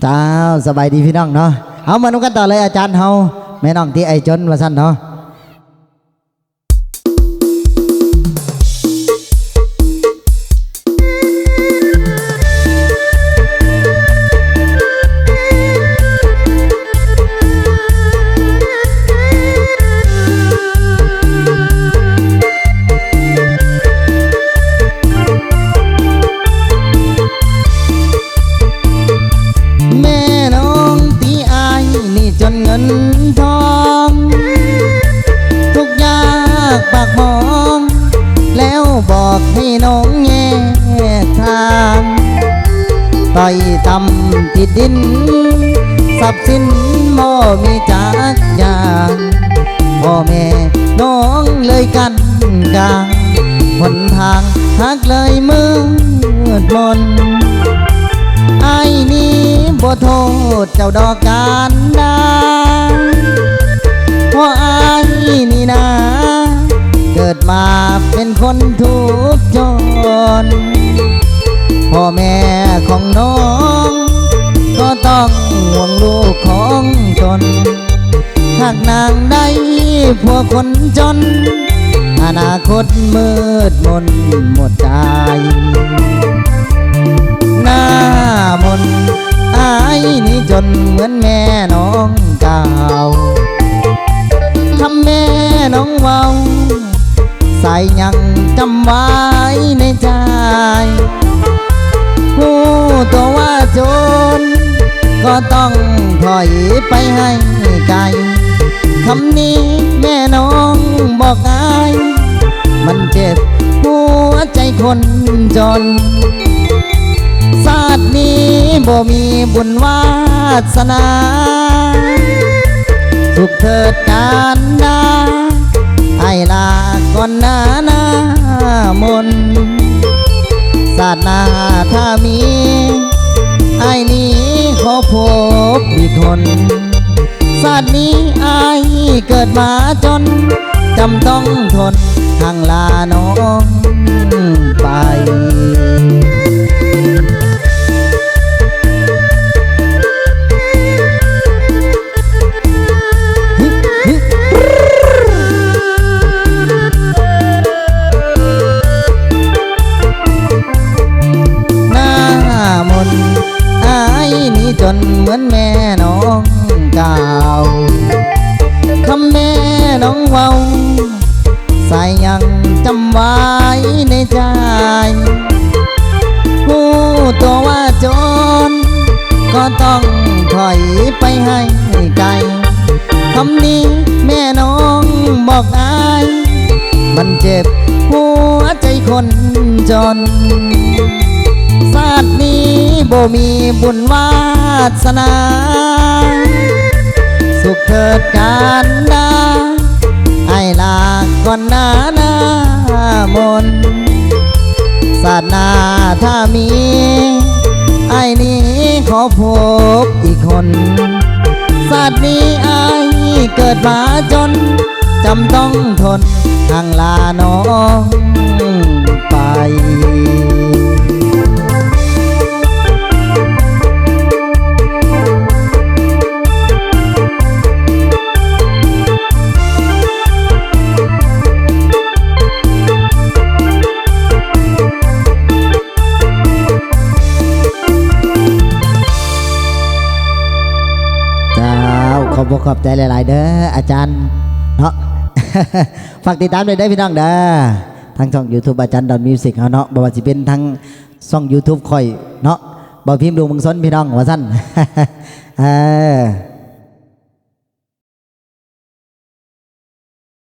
เจ้าสบายดีพี่น้องเนาะเอามาดูกันต่อเลยอาจารย์เฮาแม่น้องที่ไอจนว่าสั้นเนาะจนเงินทองทุกยากปากมองแล้วบอกให้น้องแยกทางต่อยต่ำติดดินทรัพย์สินบ่มีจักอย่างพ่อแม่น้องเลยกันกลางหนทางหักเลยมืดมนไอ้นี้บ่โทษเจ้าดอกการดาเพราะไอ้นี่นะเกิดมาเป็นคนทุกข์จนพ่อแม่ของน้องก็ต้องห่วงลูกของตนหากนางได้ผัวคนจนอนาคตมืดมนหมดใจหน้ามนอายนี่จนเหมือนแม่น้องเก่าทำแม่น้องเว้าใส่ยังจำไว้ในใจผู้ตัวว่าจนก็ต้องถอยไปให้ไกลคำนี้แม่น้องบอกอายมันเจ็บหัวใจคนจนศาสตร์นี้บ่มีบุญวาสนาสุขเถิดการดาให้ลาก่อนหน้ามนศาสตร์หน้าถ้ามีไอ้นี้ขอพบอีกคนศาสตร์นี้ไอ้เกิดมาจนจำต้องทนทางลาน้องไปจนเหมือนแม่น้องเก่าคำแม่น้องเว้าใส่ยังจำไว้ในใจผู้ตัวว่าจนก็ต้องถอยไปให้ไกลคำนี้แม่น้องบอกอายมันเจ็บหัวใจคนจนศาสตร์นี้บ่มีบุญวาสนาสุขเถิดการดาให้ลาก่อนหน้ามนศาสตร์หน้าถ้ามีไอ้นี้ขอพบอีกคนศาสตร์นี้ไอ้เกิดมาจนจำต้องทนทางลาน้องไปขอบคุณขอบใจหลายๆเด้ออาจารย์เนาะ ฝากติดตามเลยได้พี่น้องเด้อทางช่อง YouTube อาจารย์ดอนมิวสิกเนาะบ่ว่าสิเป็นทางช่อง YouTube ค่อยเนาะบ่พิมพ์ดูมึงซนพี่น้องว่าซั่น